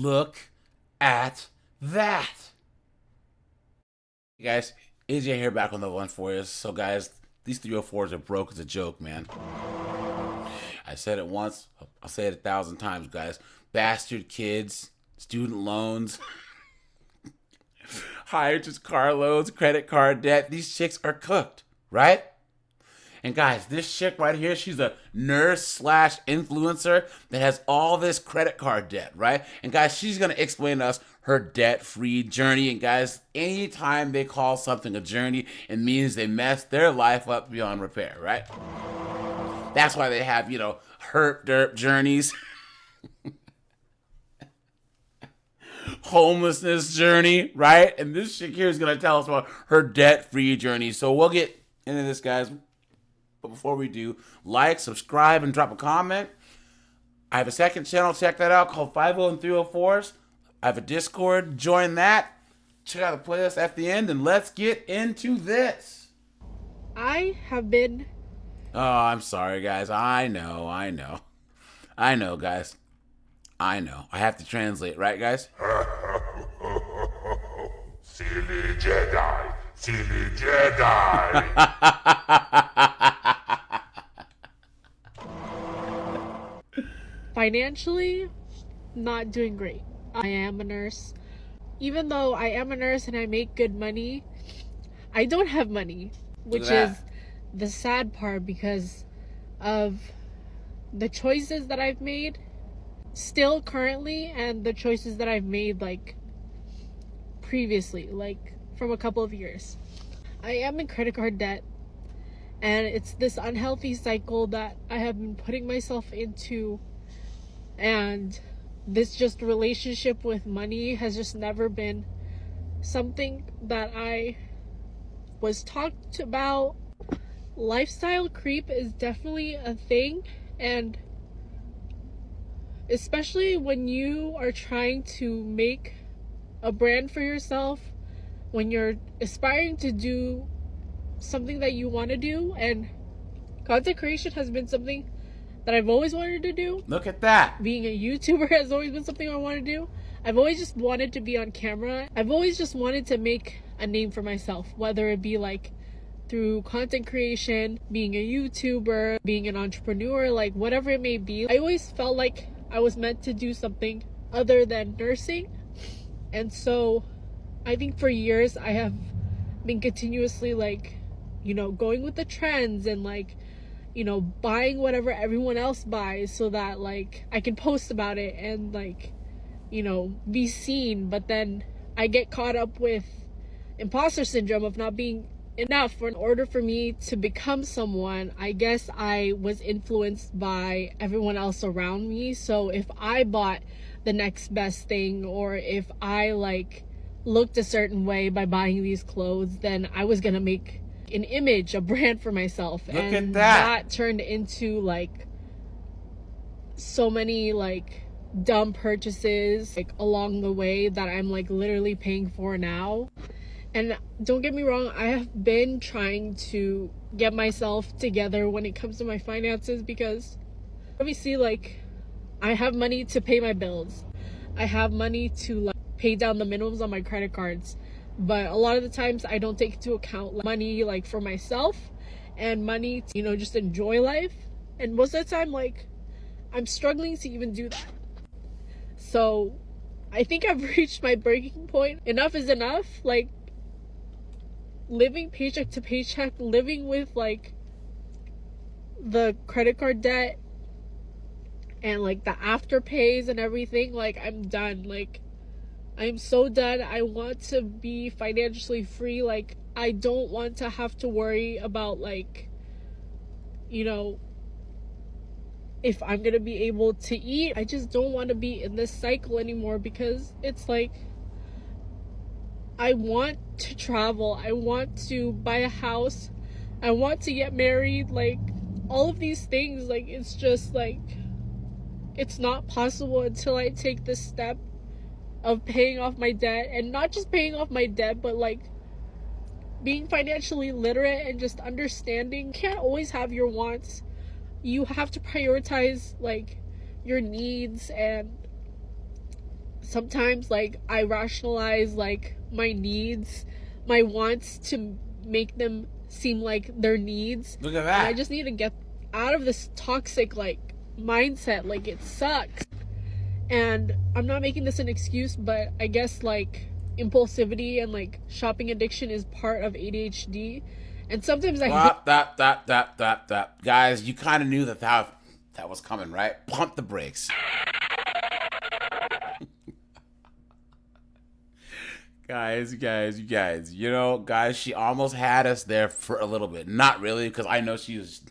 Look at that. Hey guys, AJ here back on the one for you. So guys, these 304s are broke as a joke, man. I said it once, I'll say it 1,000 times, guys. Bastard kids, student loans, higher just car loans, credit card debt. These chicks are cooked, right? And guys, this chick right here, she's a nurse slash influencer that has all this credit card debt, right? And guys, she's gonna explain to us her debt-free journey. And guys, anytime they call something a journey, it means they messed their life up beyond repair, right? That's why they have, herp derp journeys, homelessness journey, right? And this chick here is gonna tell us about her debt-free journey. So we'll get into this, guys. But before we do, like, subscribe, and drop a comment. I have a second channel, check that out, called 50 and 304s. I have a Discord, join that. Check out the playlist at the end, and let's get into this. I have been... Oh, I'm sorry, guys. I know, guys. I know. I have to translate, right, guys? Silly Jedi. Silly Jedi. Financially, not doing great. I am a nurse. Even though I am a nurse and I make good money, I don't have money, which is the sad part because of the choices that I've made still currently and the choices that I've made like previously, like from a couple of years. I am in credit card debt, and it's this unhealthy cycle that I have been putting myself into. And this just relationship with money has just never been something that I was talked about. Lifestyle creep is definitely a thing, and especially when you are trying to make a brand for yourself, when you're aspiring to do something that you want to do. And content creation has been something that I've always wanted to do. Look at that. Being a YouTuber has always been something I want to do. I've always just wanted to be on camera. I've always just wanted to make a name for myself, whether it be like through content creation, being a YouTuber, being an entrepreneur, like whatever it may be. I always felt like I was meant to do something other than nursing. And so I think for years I have been continuously like, going with the trends and like, buying whatever everyone else buys so that like I can post about it and like, be seen. But then I get caught up with imposter syndrome of not being enough. For in order for me to become someone, I guess I was influenced by everyone else around me. So if I bought the next best thing, or if I like looked a certain way by buying these clothes, then I was gonna make an image, a brand for myself. Look and at that turned into like so many like dumb purchases like along the way that I'm like literally paying for now. And don't get me wrong, I have been trying to get myself together when it comes to my finances, because obviously like I have money to pay my bills, I have money to like pay down the minimums on my credit cards. But a lot of the times I don't take into account money like for myself and money to, just enjoy life. And most of the time, like, I'm struggling to even do that. So I think I've reached my breaking point. Enough is enough. Like, living paycheck to paycheck, living with like the credit card debt and like the afterpays and everything, like I'm done. Like, I'm so done. I want to be financially free. Like, I don't want to have to worry about like, if I'm gonna be able to eat. I just don't want to be in this cycle anymore, because it's like I want to travel, I want to buy a house, I want to get married, like all of these things. Like, it's just like it's not possible until I take this step of paying off my debt. And not just paying off my debt, but like being financially literate and just understanding you can't always have your wants. You have to prioritize like your needs, and Sometimes like I rationalize like my needs, my wants to make them seem like their needs. Look at And I that. just need to get out of this toxic like mindset. Like it sucks. And I'm not making this an excuse, but I guess like impulsivity and like shopping addiction is part of ADHD. And sometimes I hate That. Guys, you kind of knew that was coming, right? Pump the brakes. Guys. You know, guys, she almost had us there for a little bit. Not really, because I know she's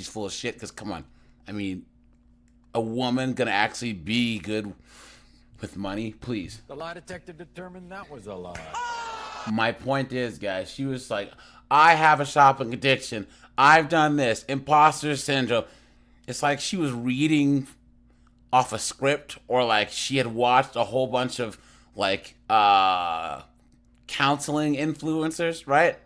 full of shit. Because come on, I mean, a woman gonna actually be good with money? Please. The lie detector determined that was a lie. My point is, guys, she was like, I have a shopping addiction. I've done this. Imposter syndrome. It's like she was reading off a script, or like she had watched a whole bunch of like counseling influencers, right?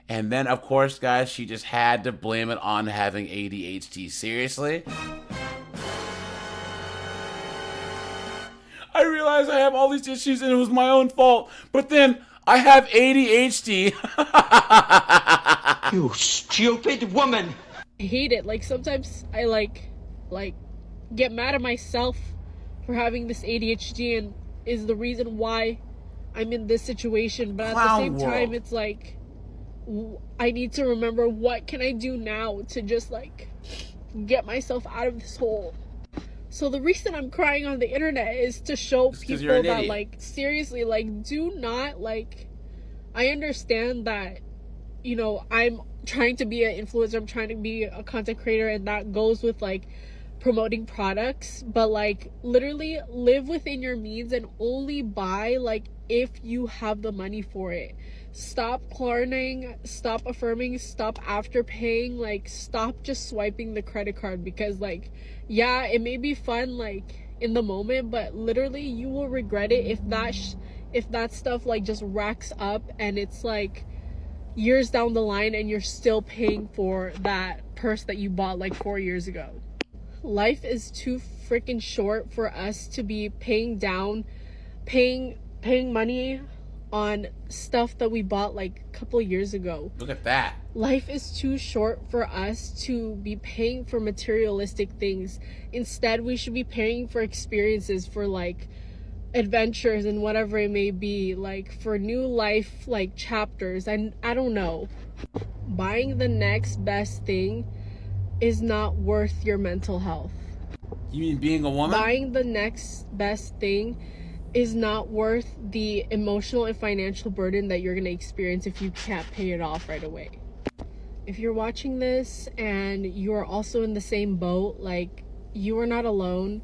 And then, of course, guys, she just had to blame it on having ADHD. Seriously? I realize I have all these issues and it was my own fault, but then I have ADHD. You stupid woman! I hate it. Like sometimes I like get mad at myself for having this ADHD and is the reason why I'm in this situation. But at the same time, it's like I need to remember, what can I do now to just like get myself out of this hole. So the reason I'm crying on the internet is to show people that like seriously, like do not like, I understand that, you know, I'm trying to be an influencer, I'm trying to be a content creator, and that goes with like promoting products, but like literally live within your means and only buy like if you have the money for it. Stop Klarnaing, stop affirming, stop afterpaying, like stop just swiping the credit card, because like yeah, it may be fun like in the moment, but literally you will regret it if that stuff like just racks up and it's like years down the line and you're still paying for that purse that you bought like 4 years ago. Life is too freaking short for us to be paying money on stuff that we bought like a couple years ago. Look at that. Life is too short for us to be paying for materialistic things. Instead, we should be paying for experiences, for like adventures and whatever it may be, like for new life like chapters. And I don't know. Buying the next best thing is not worth your mental health. You mean being a woman? Buying the next best thing is not worth the emotional and financial burden that you're going to experience if you can't pay it off right away. If you're watching this and you are also in the same boat, like you are not alone.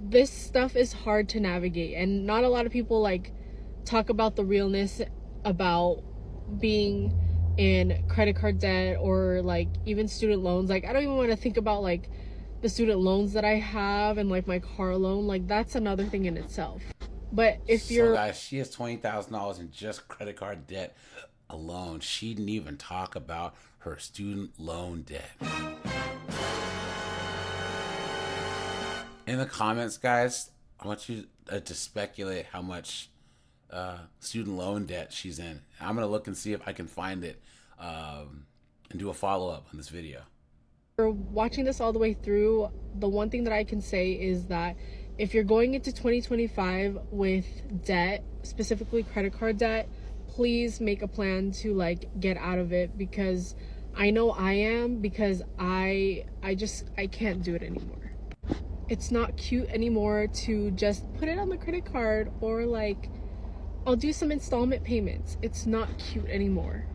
This stuff is hard to navigate, and not a lot of people like talk about the realness about being in credit card debt or like even student loans. Like I don't even want to think about like the student loans that I have and like my car loan. Like that's another thing in itself. But if you're, guys, she has $20,000 in just credit card debt alone. She didn't even talk about her student loan debt. In the comments, guys, I want you to speculate how much student loan debt she's in. I'm gonna look and see if I can find it and do a follow-up on this video. for watching this all the way through, the one thing that I can say is that if you're going into 2025 with debt, specifically credit card debt, please make a plan to like get out of it, because I know I am, because I can't do it anymore. It's not cute anymore to just put it on the credit card or like I'll do some installment payments. It's not cute anymore.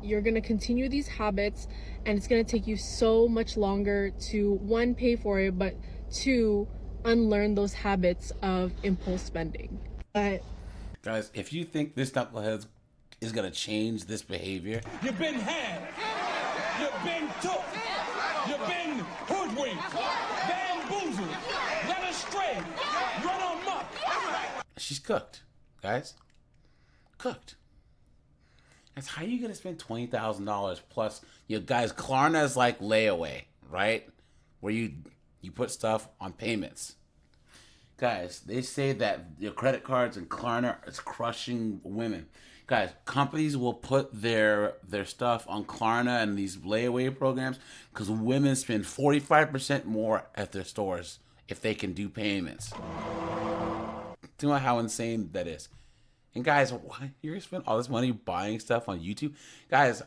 You're gonna continue these habits and it's gonna take you so much longer to, one, pay for it, but two, unlearn those habits of impulse spending. But guys, if you think this knucklehead is gonna change this behavior, You've been had. You've been took. You've been hoodwinked, bamboozled, led astray, run amok. she's cooked, guys. Cooked. That's how you gonna spend $20,000 plus. You guys, Klarna's like layaway, right? Where you put stuff on payments. Guys, they say that your credit cards and Klarna is crushing women. Guys, companies will put their stuff on Klarna and these layaway programs because women spend 45% more at their stores if they can do payments. Do you know how insane that is? And guys, why you're gonna spend all this money buying stuff on YouTube? Guys,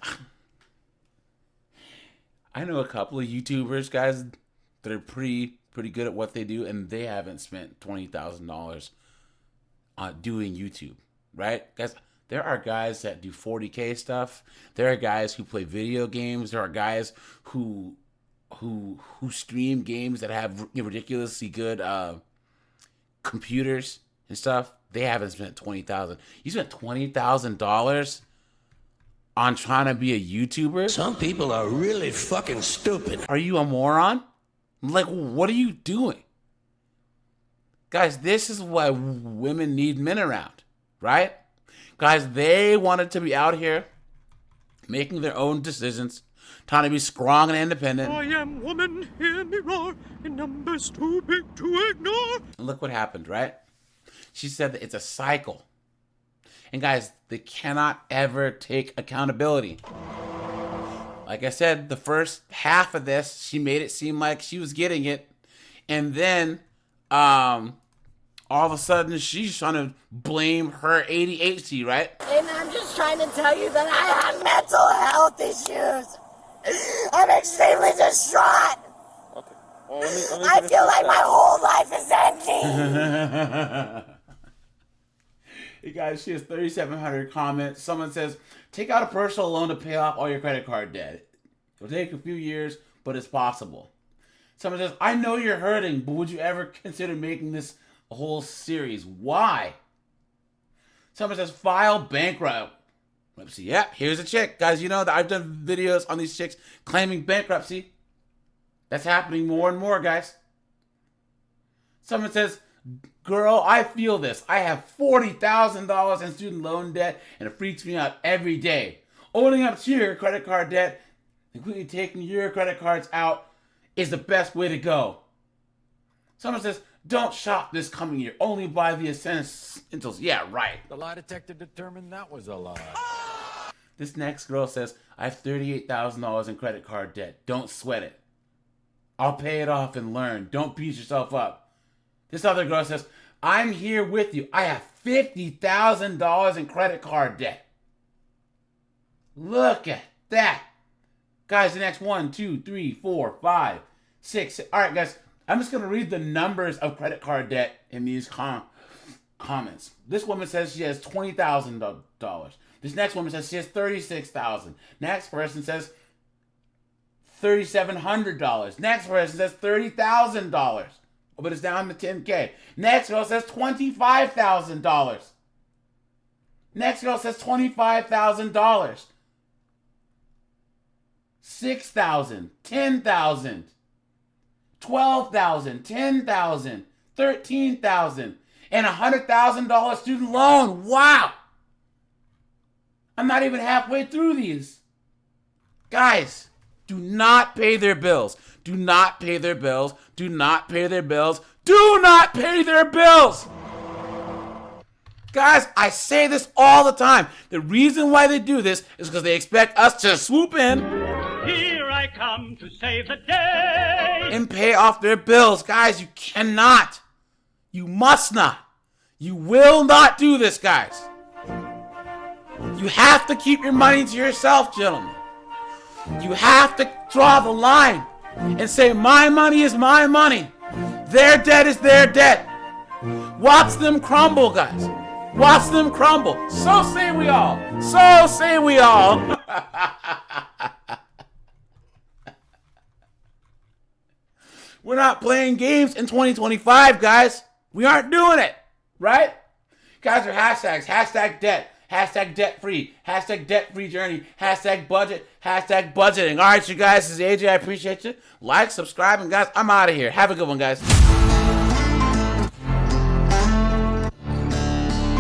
I know a couple of YouTubers, guys, that are pretty good at what they do, and they haven't spent $20,000 on doing YouTube, right? Guys, there are guys that do 40K stuff. There are guys who play video games. There are guys who stream games that have ridiculously good computers and stuff. They haven't spent $20,000. You spent $20,000 on trying to be a YouTuber? Some people are really fucking stupid. Are you a moron? Like, what are you doing? Guys, this is why women need men around, right? Guys, they wanted to be out here making their own decisions, trying to be strong and independent. I am woman, hear me roar, in numbers too big to ignore. And look what happened, right? She said that it's a cycle. And guys, they cannot ever take accountability. Like I said, the first half of this, she made it seem like she was getting it. And then, all of a sudden, she's trying to blame her ADHD, right? And I'm just trying to tell you that I have mental health issues. I'm extremely distraught. Okay. Well, let me I feel like my whole life is ending. Hey guys, she has 3,700 comments. Someone says, take out a personal loan to pay off all your credit card debt. It'll take a few years, but it's possible. Someone says, I know you're hurting, but would you ever consider making this a whole series? Why? Someone says, file bankruptcy. Yep, here's a chick. Guys, you know that I've done videos on these chicks claiming bankruptcy. That's happening more and more, guys. Someone says, girl, I feel this. I have $40,000 in student loan debt, and it freaks me out every day. Owning up to your credit card debt, including taking your credit cards out, is the best way to go. Someone says, don't shop this coming year. Only buy the essentials. Yeah, right. The lie detector determined that was a lie. This next girl says, I have $38,000 in credit card debt. Don't sweat it. I'll pay it off and learn. Don't beat yourself up. This other girl says, I'm here with you. I have $50,000 in credit card debt. Look at that. Guys, the next 1, 2, 3, 4, 5, 6. All right, guys, I'm just going to read the numbers of credit card debt in these comments. This woman says she has $20,000. This next woman says she has $36,000. Next person says $3,700. Next person says $30,000. But it's down to $10K. Next girl says $25,000. Next girl says $25,000. $6,000, $10,000, $12,000, $10,000, $13,000, and $100,000 student loan. Wow! I'm not even halfway through these. Guys, do not pay their bills. Do not pay their bills. Do not pay their bills. Do not pay their bills. Guys, I say this all the time. The reason why they do this is because they expect us to swoop in. Here I come to save the day. And pay off their bills. Guys, you cannot. You must not. You will not do this, guys. You have to keep your money to yourself, gentlemen. You have to draw the line and say, my money is my money. Their debt is their debt. Watch them crumble, guys. Watch them crumble. So say we all. So say we all. We're not playing games in 2025, guys. We aren't doing it, right? Guys are hashtags. Hashtag debt. Hashtag debt free. Hashtag debt free journey. Hashtag budget. Hashtag budgeting. All right, you guys. This is AJ. I appreciate you. Like, subscribe, and guys, I'm out of here. Have a good one, guys.